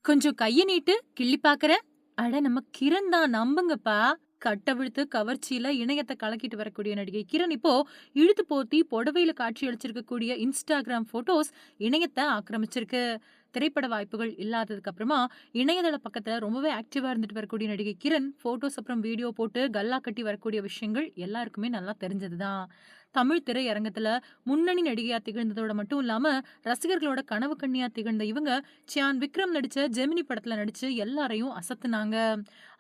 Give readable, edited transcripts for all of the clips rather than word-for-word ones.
கொஞ்சம் கைய நீட்டு, கிள்ளி பாக்குற. அட நம்ம கிரண் தான் நம்புங்கப்பா. கட்டவிழ்த்து கவர்ச்சியில இணையத்த கலக்கிட்டு வரக்கூடிய நடிகை கிரண் இப்போ இழுத்து போத்தி புடவையில காட்சி அளிச்சிருக்கக்கூடிய Instagram போட்டோஸ் இணையத்த ஆக்கிரமிச்சிருக்கு. திரைப்பட வாய்ப்புகள் இல்லாததுக்கு அப்புறமா இணையதள பக்கத்துல ரொம்பவே ஆக்டிவா இருந்துட்டு வரக்கூடிய நடிகை கிரண் போட்டோஸ் அப்புறம் வீடியோ போட்டு கல்லா கட்டி வரக்கூடிய விஷயங்கள் எல்லாருக்குமே நல்லா தெரிஞ்சதுதான். தமிழ் திரையரங்கத்துல முன்னணி நடிகையா திகழ்ந்ததோட மட்டும் இல்லாம ரசிகர்களோட கனவு கன்னியா திகழ்ந்த இவங்க சியான் விக்ரம் நடிச்ச ஜெமினி படத்துல நடிச்சு எல்லாரையும் அசத்துனாங்க.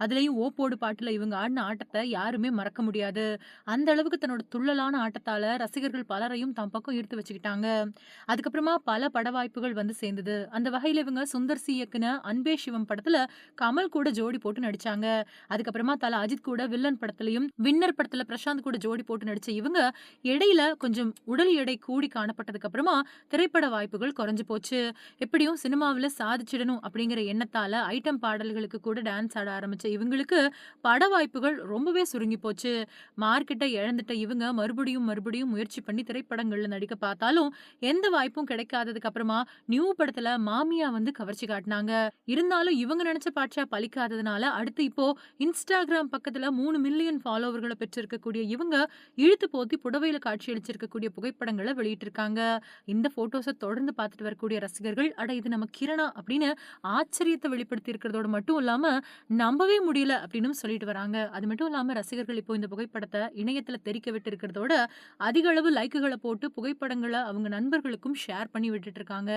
அதுலயும் ஓப்போடு பாட்டுல இவங்க ஆடின ஆட்டத்தை யாருமே மறக்க முடியாது. அந்த அளவுக்கு தன்னோட துள்ளலான ஆட்டத்தால ரசிகர்கள் பலரையும் தம் பக்கம் ஈர்த்து வச்சுக்கிட்டாங்க. அதுக்கப்புறமா பல பட வாய்ப்புகள் வந்து சேர்ந்தது. அந்த வகையில இவங்க சுந்தர் சி இயக்குன அன்பே சிவம் படத்துல கமல் கூட ஜோடி போட்டு நடிச்சாங்க. அதுக்கப்புறமா தல அஜித் கூட வில்லன் படத்துலயும், வின்னர் படத்துல பிரசாந்த் கூட ஜோடி போட்டு நடிச்ச இவங்க இடையில கொஞ்சம் உடல் எடை கூடி காணப்பட்டதுக்கு அப்புறமா திரைப்பட வாய்ப்புகள் குறைஞ்சு போச்சு. எப்படியும் சினிமாவுல சாதிச்சிடணும் அப்படிங்கிற எண்ணத்தால ஐட்டம் பாடல்களுக்கு கூட டான்ஸ் ஆட ஆரம்பிச்ச இவங்களுக்கு பட வாய்ப்புகள் ரொம்பவே சுருங்கி போச்சு. மார்க்கெட்ட இழந்துட்ட இவங்க மறுபடியும் மறுபடியும் முயற்சி பண்ணி திரைப்படங்கள்ல நடிக்க பார்த்தாலும் எந்த வாய்ப்பும் கிடைக்காததுக்கு அப்புறமா நியூ படத்துல மாமியா வந்து கவர்ச்சி காட்டினாங்க. இருந்தாலும் இவங்க நினைச்ச பாட்சா பலிக்காததுனால அடுத்து இப்போ இன்ஸ்டாகிராம் பக்கத்துல 3 மில்லியன் ஃபாலோவர்களை பெற்றிருக்கக்கூடிய இவங்க இழுத்து போத்தி புடவையில காட்சியளிச்சிருக்கக்கூடிய புகைப்படங்களை வெளியிட்டிருக்காங்க. இந்த போட்டோஸ தொடர்ந்து பார்த்துட்டு வரக்கூடிய ரசிகர்கள், அட இது நம்ம கிரணா அப்படின்னு ஆச்சரியத்த வெளிப்படுத்தி இருக்கிறதோட மட்டும் இல்லாம, நம்பவே முடியல அப்படின்னும் சொல்லிட்டு வராங்க. அது மட்டும் இல்லாம ரசிகர்கள் இப்போ இந்த புகைப்படத்த இணையத்துல தெறிக்க விட்டு இருக்கிறதோட, அதிக அளவு லைக்குகள போட்டு புகைப்படங்கள அவங்க நண்பர்களுக்கும் ஷேர் பண்ணி விட்டுட்டு இருக்காங்க.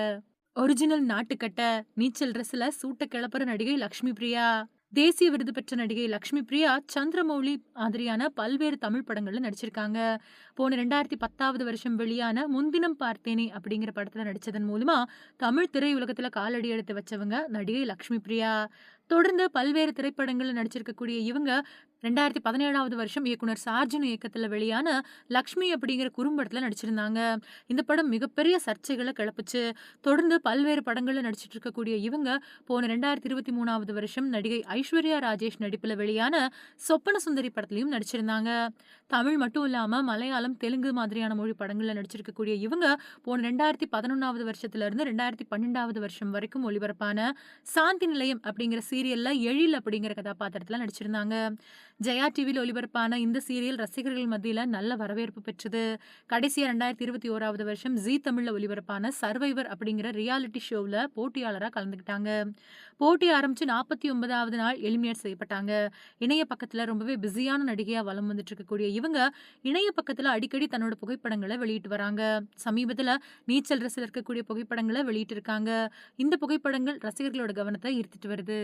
ஒரிஜினல் நாட்டுக்கட்ட, நீச்சல் ட்ரெஸ்ல சூட்ட கிளப்புற நடிகை லக்ஷ்மி பிரியா. தேசிய விருது பெற்ற நடிகை லக்ஷ்மி பிரியா சந்திரமௌலி மாதிரியான பல்வேறு தமிழ் படங்கள்ல நடிச்சிருக்காங்க. போன 2010வது வருஷம் வெளியான முன்தினம் பார்த்தேனே அப்படிங்கிற படத்துல நடிச்சதன் மூலமா தமிழ் திரையுலகத்துல காலடி எடுத்து வச்சவங்க நடிகை லக்ஷ்மி பிரியா. தொடர்ந்து பல்வேறு திரைப்படங்கள்ல நடிச்சிருக்கக்கூடிய இவங்க 2017வது வருஷம் இயக்குனர் சார்ஜன் இயக்கத்துல வெளியான லக்ஷ்மி அப்படிங்கிற குறும்படத்துல நடிச்சிருந்தாங்க. இந்த படம் மிகப்பெரிய சர்ச்சைகளை கிளப்புச்சு. தொடர்ந்து பல்வேறு படங்கள்ல நடிச்சிட்டு இருக்கக்கூடிய இவங்க போன 2023வது வருஷம் நடிகை ஐஸ்வர்யா ராஜேஷ் நடிப்புல வெளியான சொப்பன சுந்தரி படத்துலயும் நடிச்சிருந்தாங்க. தமிழ் மட்டும் இல்லாம மலையாளம், தெலுங்கு மாதிரியான மொழி படங்கள்ல நடிச்சிருக்கக்கூடிய இவங்க போன 2011வது வருஷத்துல இருந்து 2012வது வருஷம் வரைக்கும் ஒளிபரப்பான சாந்தி நிலையம் அப்படிங்கிற சீரியல்ல எழில் அப்படிங்கிற கதாபாத்திரத்துல நடிச்சிருந்தாங்க. ஜெயா டிவில ஒளிபரப்பான இந்த சீரியல் ரசிகர்கள் மத்தியில நல்ல வரவேற்பு பெற்றது. கடைசியா 2021வது வருஷம் ஜீ தமிழ்ல ஒளிபரப்பான சர்வைவர் அப்படிங்கிற ரியாலிட்டி ஷோவுல போட்டியாளரா கலந்துக்கிட்டாங்க. போட்டி ஆரம்பிச்சு 49வது நாள் எலிமினேட் செய்யப்பட்டாங்க. இணைய பக்கத்துல ரொம்பவே பிஸியான நடிகையா வலம் வந்துட்டு இருக்கக்கூடிய இவங்க இணைய பக்கத்துல அடிக்கடி தன்னோட புகைப்படங்களை வெளியிட்டு வராங்க. சமீபத்துல நீச்சல் ட்ரெஸ்ல இருக்கக்கூடிய புகைப்படங்களை வெளியிட்டு இருக்காங்க. இந்த புகைப்படங்கள் ரசிகர்களோட கவனத்தை ஈர்த்துட்டு வருது.